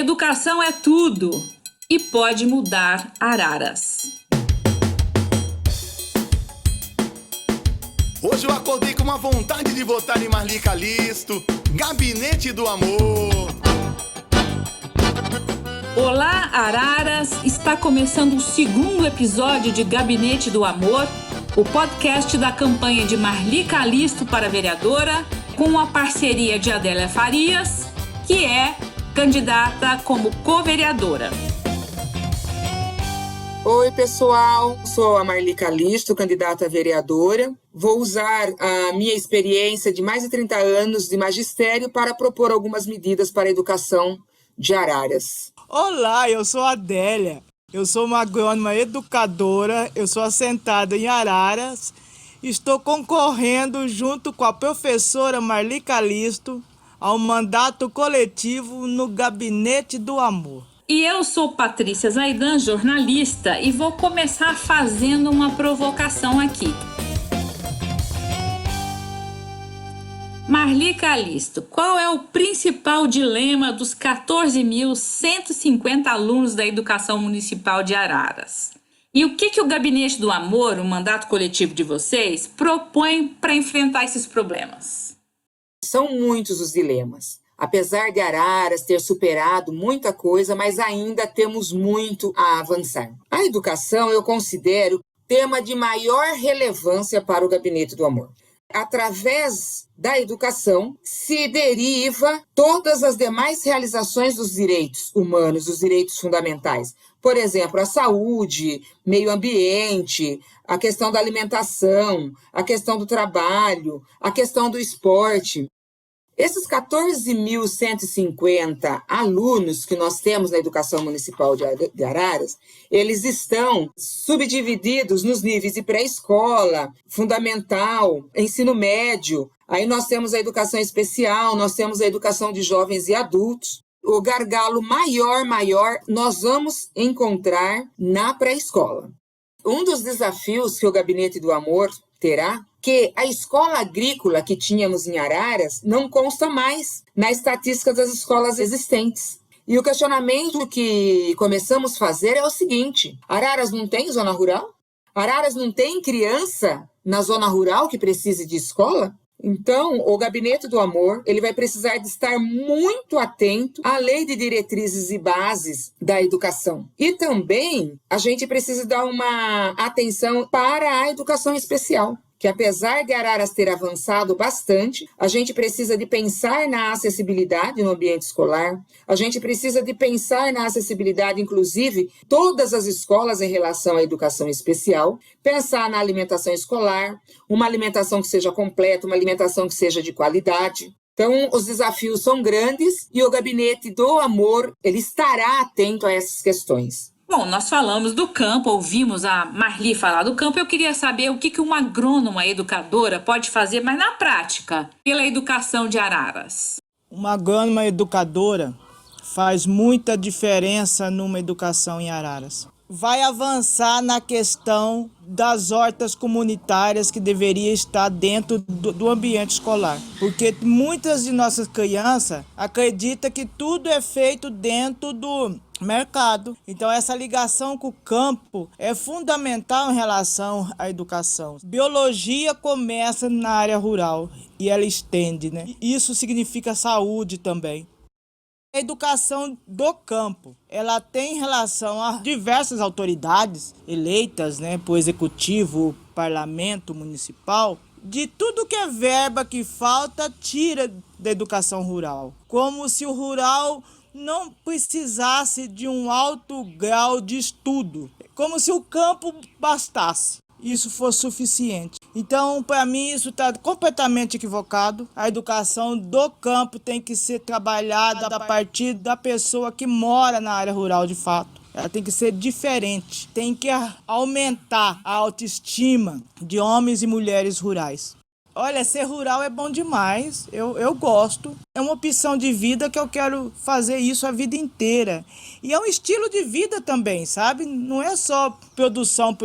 Educação é tudo e pode mudar Araras. Hoje eu acordei com uma vontade de votar em Marli Calisto, Gabinete do Amor. Olá, Araras! Está começando o segundo episódio de Gabinete do Amor, o podcast da campanha de Marli Calisto para vereadora, com a parceria de Adélia Farias, que é candidata como co-vereadora. Oi, pessoal, sou a Marli Calisto, candidata a vereadora. Vou usar a minha experiência de mais de 30 anos de magistério para propor algumas medidas para a educação de Araras. Olá, eu sou a Adélia. Eu sou uma agrônoma educadora, eu sou assentada em Araras. Estou concorrendo junto com a professora Marli Calisto ao mandato coletivo no Gabinete do Amor. E eu sou Patrícia Zaidan, jornalista, e vou começar fazendo uma provocação aqui. Marli Calisto, qual é o principal dilema dos 14.150 alunos da educação municipal de Araras? E o que o Gabinete do Amor, o mandato coletivo de vocês, propõe para enfrentar esses problemas? São muitos os dilemas. Apesar de Araras ter superado muita coisa, mas ainda temos muito a avançar. A educação eu considero tema de maior relevância para o Gabinete do Amor. Através da educação se deriva todas as demais realizações dos direitos humanos, dos direitos fundamentais. Por exemplo, a saúde, meio ambiente, a questão da alimentação, a questão do trabalho, a questão do esporte. Esses 14.150 alunos que nós temos na educação municipal de Araras, eles estão subdivididos nos níveis de pré-escola, fundamental, ensino médio. Aí nós temos a educação especial, nós temos a educação de jovens e adultos. O gargalo maior nós vamos encontrar na pré-escola. Um dos desafios que o Gabinete do Amor terá que a escola agrícola que tínhamos em Araras não consta mais na estatística das escolas existentes. E o questionamento que começamos a fazer é o seguinte: Araras não tem zona rural? Araras não tem criança na zona rural que precise de escola? Então, o Gabinete do Amor ele vai precisar de estar muito atento à lei de diretrizes e bases da educação. E também a gente precisa dar uma atenção para a educação especial, que apesar de Araras ter avançado bastante, a gente precisa de pensar na acessibilidade no ambiente escolar, a gente precisa de pensar na acessibilidade, inclusive, todas as escolas em relação à educação especial, pensar na alimentação escolar, uma alimentação que seja completa, uma alimentação que seja de qualidade. Então, os desafios são grandes e o Gabinete do Amor ele estará atento a essas questões. Bom, nós falamos do campo, ouvimos a Marli falar do campo. Eu queria saber o que uma agrônoma educadora pode fazer, mas na prática, pela educação de Araras. Uma agrônoma educadora faz muita diferença numa educação em Araras. Vai avançar na questão das hortas comunitárias que deveria estar dentro do ambiente escolar. Porque muitas de nossas crianças acreditam que tudo é feito dentro do mercado. Então essa ligação com o campo é fundamental em relação à educação. Biologia começa na área rural e ela estende, né? Isso significa saúde também. A educação do campo, ela tem relação a diversas autoridades eleitas, né, por executivo, parlamento municipal, de tudo que é verba que falta, tira da educação rural. Como se o rural não precisasse de um alto grau de estudo, como se o campo bastasse. Isso fosse suficiente. Então, para mim, isso está completamente equivocado. A educação do campo tem que ser trabalhada a partir da pessoa que mora na área rural de fato. Ela tem que ser diferente. Tem que aumentar a autoestima de homens e mulheres rurais. Olha, ser rural é bom demais, eu gosto. É uma opção de vida que eu quero fazer isso a vida inteira. E é um estilo de vida também, sabe? Não é só produção.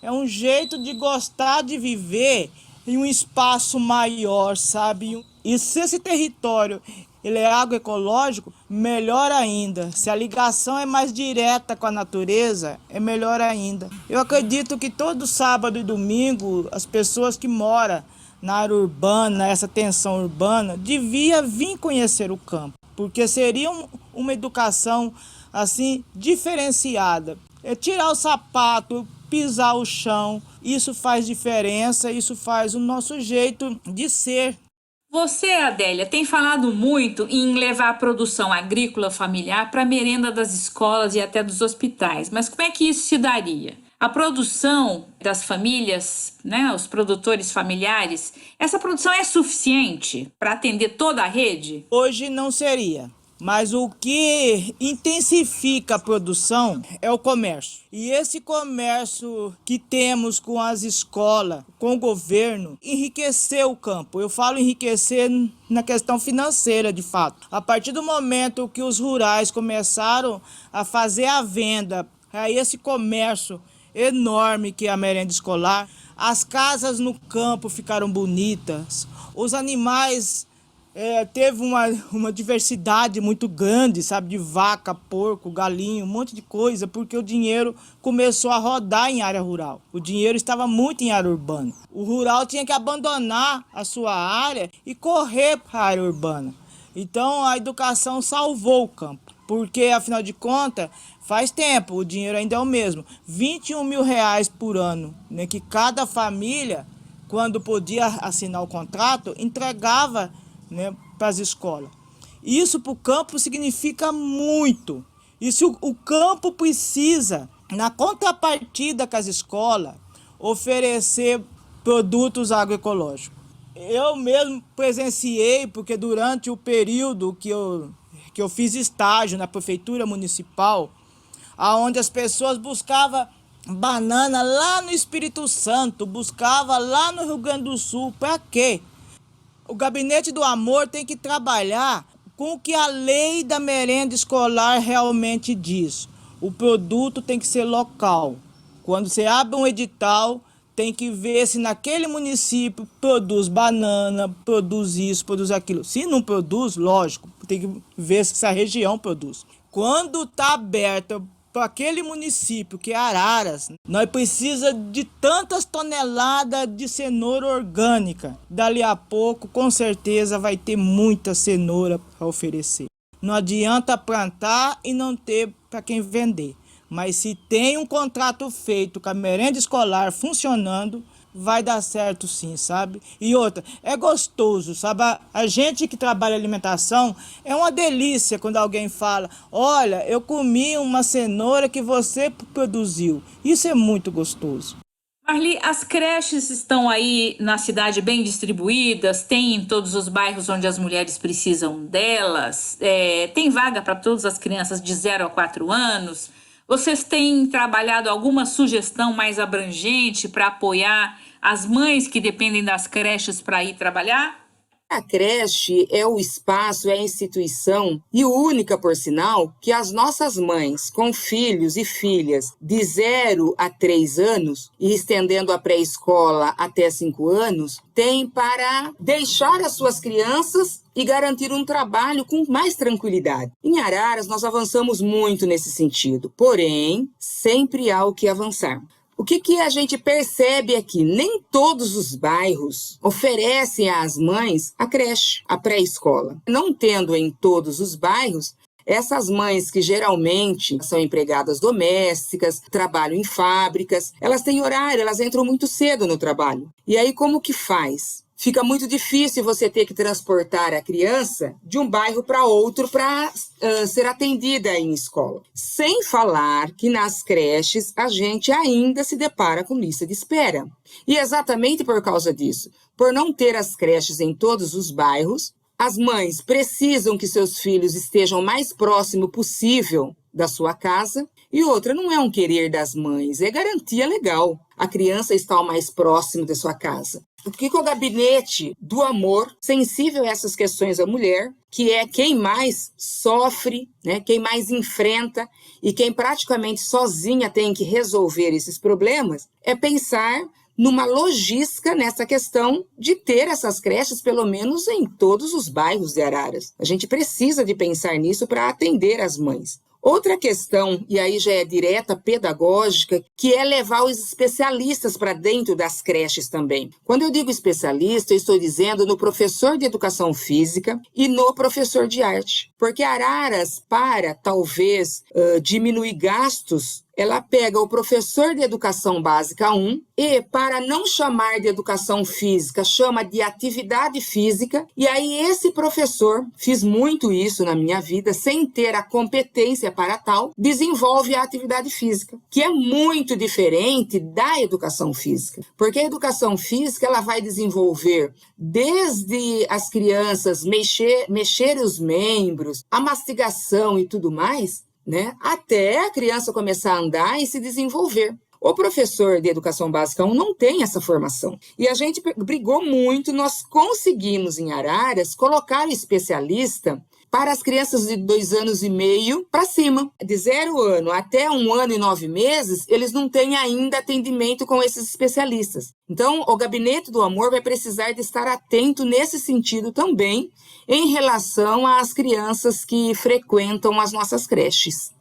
É um jeito de gostar de viver em um espaço maior, sabe? E se esse território ele é agroecológico, melhor ainda. Se a ligação é mais direta com a natureza, é melhor ainda. Eu acredito que todo sábado e domingo, as pessoas que moram na área urbana, essa tensão urbana, devia vir conhecer o campo, porque seria uma educação assim diferenciada. É tirar o sapato, pisar o chão, isso faz diferença, isso faz o nosso jeito de ser. Você, Adélia, tem falado muito em levar a produção agrícola familiar para a merenda das escolas e até dos hospitais, mas como é que isso se daria? A produção das famílias, né, os produtores familiares, essa produção é suficiente para atender toda a rede? Hoje não seria. Mas o que intensifica a produção é o comércio. E esse comércio que temos com as escolas, com o governo, enriqueceu o campo. Eu falo enriquecer na questão financeira, de fato. A partir do momento que os rurais começaram a fazer a venda, aí esse comércio enorme que é a merenda escolar, as casas no campo ficaram bonitas, os animais... teve uma diversidade muito grande, sabe, de vaca, porco, galinho, um monte de coisa, porque o dinheiro começou a rodar em área rural. O dinheiro estava muito em área urbana. O rural tinha que abandonar a sua área e correr para a área urbana. Então a educação salvou o campo, porque afinal de contas, faz tempo, o dinheiro ainda é o mesmo. 21 mil reais por ano, né, que cada família, quando podia assinar o contrato, entregava, né, para as escolas. Isso para o campo significa muito. E se o campo precisa, na contrapartida com as escolas, oferecer produtos agroecológicos. Eu mesmo presenciei, porque durante o período que eu fiz estágio na prefeitura municipal, onde as pessoas buscavam banana lá no Espírito Santo, buscavam lá no Rio Grande do Sul. Para quê? O Gabinete do Amor tem que trabalhar com o que a lei da merenda escolar realmente diz. O produto tem que ser local. Quando você abre um edital, tem que ver se naquele município produz banana, produz isso, produz aquilo. Se não produz, lógico, tem que ver se essa região produz. Quando está aberta para aquele município, que é Araras, nós precisamos de tantas toneladas de cenoura orgânica. Dali a pouco, com certeza, vai ter muita cenoura para oferecer. Não adianta plantar e não ter para quem vender. Mas se tem um contrato feito com a merenda escolar funcionando, vai dar certo sim, sabe? E outra, é gostoso, sabe? A gente que trabalha alimentação, é uma delícia quando alguém fala: olha, eu comi uma cenoura que você produziu. Isso é muito gostoso. Marli, as creches estão aí na cidade bem distribuídas, tem em todos os bairros onde as mulheres precisam delas, tem vaga para todas as crianças de 0 a 4 anos. Vocês têm trabalhado alguma sugestão mais abrangente para apoiar as mães que dependem das creches para ir trabalhar? A creche é o espaço, é a instituição e única, por sinal, que as nossas mães com filhos e filhas de 0 a 3 anos e estendendo a pré-escola até 5 anos, têm para deixar as suas crianças e garantir um trabalho com mais tranquilidade. Em Araras, nós avançamos muito nesse sentido, porém, sempre há o que avançar. O que a gente percebe aqui? Nem todos os bairros oferecem às mães a creche, a pré-escola. Não tendo em todos os bairros, essas mães que geralmente são empregadas domésticas, trabalham em fábricas, elas têm horário, elas entram muito cedo no trabalho. E aí como que faz? Fica muito difícil você ter que transportar a criança de um bairro para outro para ser atendida em escola. Sem falar que nas creches a gente ainda se depara com lista de espera. E exatamente por causa disso, por não ter as creches em todos os bairros, as mães precisam que seus filhos estejam o mais próximo possível da sua casa. E outra, não é um querer das mães, é garantia legal. A criança está o mais próximo da sua casa. O que o Gabinete do Amor, sensível a essas questões da mulher, que é quem mais sofre, né, quem mais enfrenta e quem praticamente sozinha tem que resolver esses problemas, é pensar numa logística nessa questão de ter essas creches, pelo menos em todos os bairros de Araras. A gente precisa de pensar nisso para atender as mães. Outra questão, e aí já é direta pedagógica, que é levar os especialistas para dentro das creches também. Quando eu digo especialista, eu estou dizendo no professor de educação física e no professor de arte. Porque Araras, para talvez diminuir gastos, ela pega o professor de educação básica 1 e, para não chamar de educação física, chama de atividade física. E aí esse professor, fiz muito isso na minha vida, sem ter a competência para tal, desenvolve a atividade física, que é muito diferente da educação física. Porque a educação física ela vai desenvolver desde as crianças mexer os membros, a mastigação e tudo mais, né? Até a criança começar a andar e se desenvolver. O professor de educação básica 1 não tem essa formação. E a gente brigou muito, nós conseguimos em Araras colocar o especialista para as crianças de 2 anos e meio para cima. De 0 ano até 1 ano e 9 meses, eles não têm ainda atendimento com esses especialistas. Então, o Gabinete do Amor vai precisar de estar atento nesse sentido também, em relação às crianças que frequentam as nossas creches.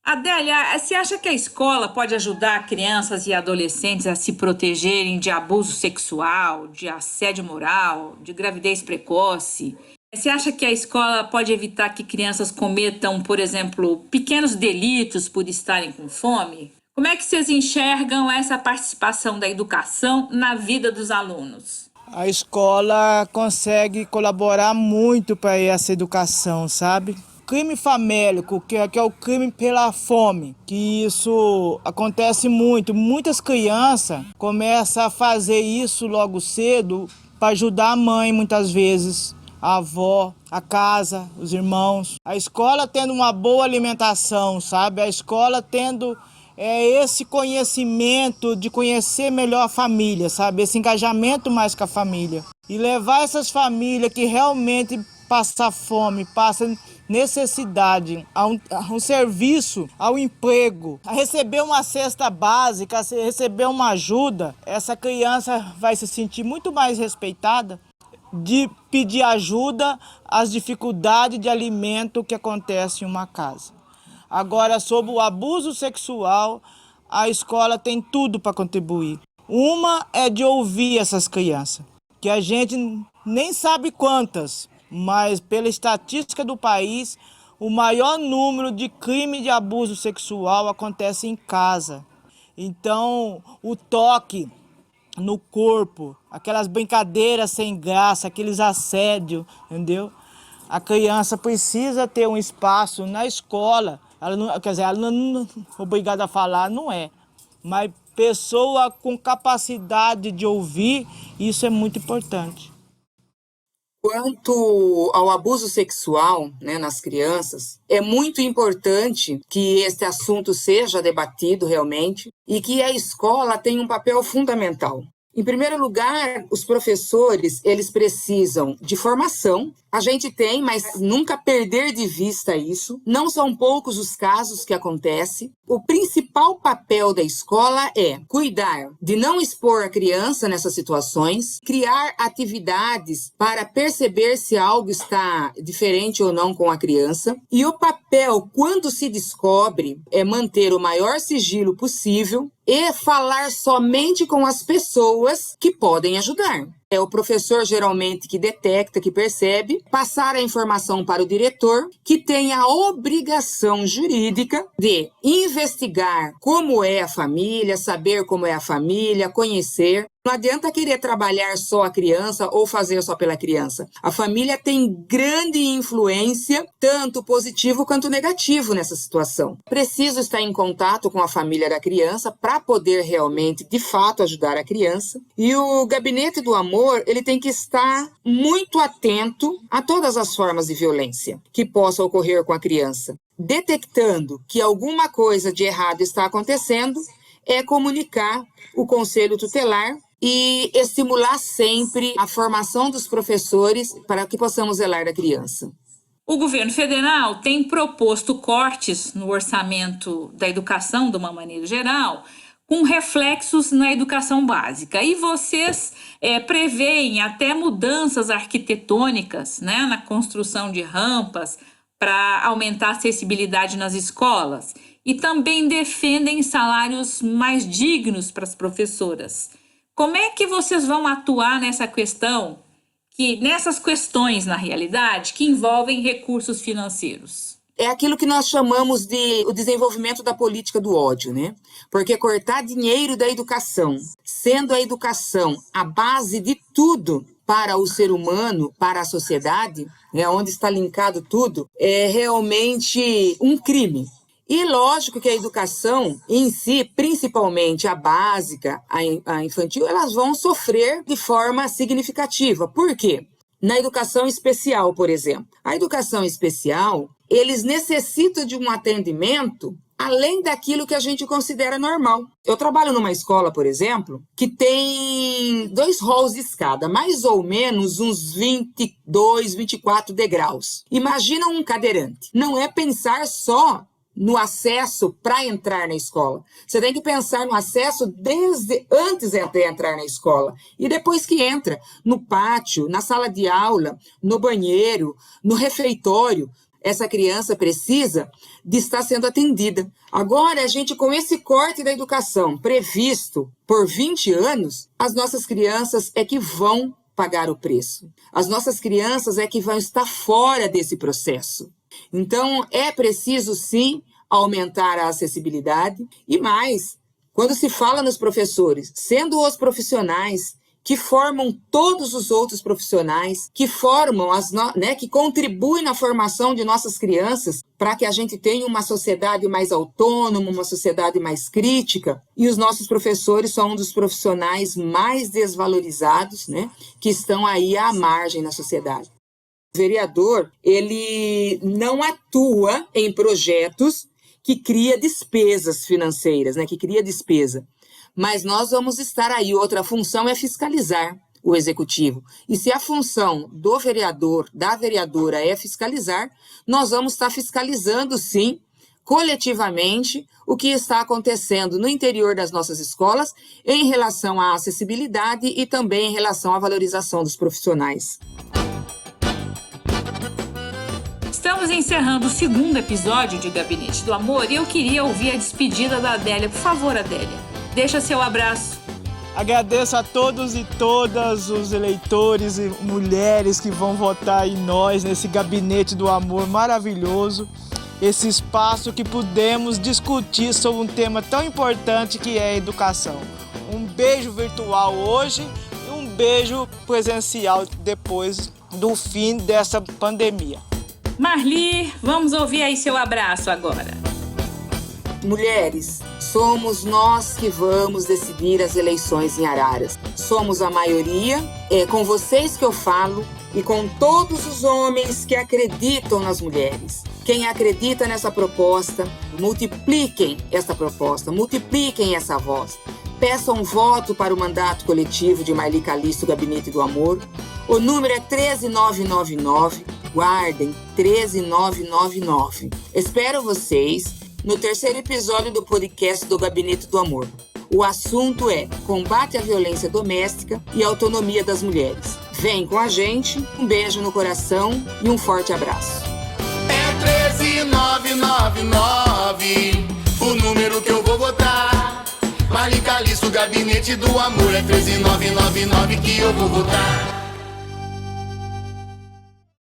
Adélia, você acha que a escola pode ajudar crianças e adolescentes a se protegerem de abuso sexual, de assédio moral, de gravidez precoce? Você acha que a escola pode evitar que crianças cometam, por exemplo, pequenos delitos por estarem com fome? Como é que vocês enxergam essa participação da educação na vida dos alunos? A escola consegue colaborar muito para essa educação, sabe? Crime famélico, que é o crime pela fome, que isso acontece muito. Muitas crianças começam a fazer isso logo cedo para ajudar a mãe, muitas vezes, a avó, a casa, os irmãos. A escola tendo uma boa alimentação, sabe? A escola tendo esse conhecimento de conhecer melhor a família, sabe? Esse engajamento mais com a família. E levar essas famílias que realmente passam fome, passam necessidade a um serviço, ao emprego, a receber uma cesta básica, a receber uma ajuda, essa criança vai se sentir muito mais respeitada de pedir ajuda às dificuldades de alimento que acontece em uma casa. Agora, sobre o abuso sexual, a escola tem tudo para contribuir. Uma é de ouvir essas crianças, que a gente nem sabe quantas, mas pela estatística do país, o maior número de crime de abuso sexual acontece em casa. Então, o toque no corpo, aquelas brincadeiras sem graça, aqueles assédios, entendeu? A criança precisa ter um espaço na escola. Ela não, quer dizer, ela não é obrigada a falar, não é. Mas pessoa com capacidade de ouvir, isso é muito importante. Quanto ao abuso sexual, né, nas crianças, é muito importante que este assunto seja debatido realmente e que a escola tenha um papel fundamental. Em primeiro lugar, os professores, eles precisam de formação. A gente tem, mas nunca perder de vista isso. Não são poucos os casos que acontecem. O principal papel da escola é cuidar de não expor a criança nessas situações, criar atividades para perceber se algo está diferente ou não com a criança. E o papel, quando se descobre, é manter o maior sigilo possível e falar somente com as pessoas que podem ajudar. É o professor, geralmente, que detecta, que percebe, passar a informação para o diretor, que tem a obrigação jurídica de investigar como é a família, saber como é a família, conhecer. Não adianta querer trabalhar só a criança ou fazer só pela criança. A família tem grande influência, tanto positivo quanto negativo nessa situação. Preciso estar em contato com a família da criança para poder realmente, de fato, ajudar a criança. E o Gabinete do Amor, ele tem que estar muito atento a todas as formas de violência que possam ocorrer com a criança. Detectando que alguma coisa de errado está acontecendo, é comunicar o conselho tutelar e estimular sempre a formação dos professores para que possamos zelar da criança. O governo federal tem proposto cortes no orçamento da educação, de uma maneira geral, com reflexos na educação básica. E vocês preveem até mudanças arquitetônicas, né, na construção de rampas para aumentar a acessibilidade nas escolas. E também defendem salários mais dignos para as professoras. Como é que vocês vão atuar nessas questões, na realidade, que envolvem recursos financeiros? É aquilo que nós chamamos de o desenvolvimento da política do ódio, né? Porque cortar dinheiro da educação, sendo a educação a base de tudo para o ser humano, para a sociedade, né, onde está linkado tudo, é realmente um crime. E lógico que a educação em si, principalmente a básica, a infantil, elas vão sofrer de forma significativa. Por quê? Na educação especial, por exemplo. A educação especial, eles necessitam de um atendimento além daquilo que a gente considera normal. Eu trabalho numa escola, por exemplo, que tem 2 halls de escada, mais ou menos uns 22, 24 degraus. Imagina um cadeirante. Não é pensar só no acesso para entrar na escola. Você tem que pensar no acesso desde antes de entrar na escola. E depois que entra, no pátio, na sala de aula, no banheiro, no refeitório, essa criança precisa de estar sendo atendida. Agora, a gente, com esse corte da educação previsto por 20 anos, as nossas crianças é que vão pagar o preço. As nossas crianças é que vão estar fora desse processo. Então, é preciso, sim, aumentar a acessibilidade. E mais, quando se fala nos professores, sendo os profissionais que formam todos os outros profissionais, que formam, que contribuem na formação de nossas crianças para que a gente tenha uma sociedade mais autônoma, uma sociedade mais crítica. E os nossos professores são um dos profissionais mais desvalorizados, né, que estão aí à margem na sociedade. O vereador, ele não atua em projetos que cria despesas financeiras, né, que cria despesa. Mas nós vamos estar aí. Outra função é fiscalizar o executivo. E se a função do vereador, da vereadora é fiscalizar, nós vamos estar fiscalizando, sim, coletivamente, o que está acontecendo no interior das nossas escolas em relação à acessibilidade e também em relação à valorização dos profissionais. Estamos encerrando o 2º episódio de Gabinete do Amor e eu queria ouvir a despedida da Adélia. Por favor, Adélia, deixa seu abraço. Agradeço a todos e todas os eleitores e mulheres que vão votar em nós, nesse Gabinete do Amor maravilhoso, esse espaço que pudemos discutir sobre um tema tão importante que é a educação. Um beijo virtual hoje e um beijo presencial depois do fim dessa pandemia. Marli, vamos ouvir aí seu abraço agora. Mulheres, somos nós que vamos decidir as eleições em Araras. Somos a maioria, é com vocês que eu falo e com todos os homens que acreditam nas mulheres. Quem acredita nessa proposta, multipliquem essa proposta, multipliquem essa voz. Peçam voto para o mandato coletivo de Marli Calisto, Gabinete do Amor. O número é 13999. Guardem, 13999. Espero vocês no 3º episódio do podcast do Gabinete do Amor. O assunto é combate à violência doméstica e autonomia das mulheres. Vem com a gente, um beijo no coração e um forte abraço. É 13999, o número que eu vou votar. Marli Calisto, Gabinete do Amor, é 13999 que eu vou votar.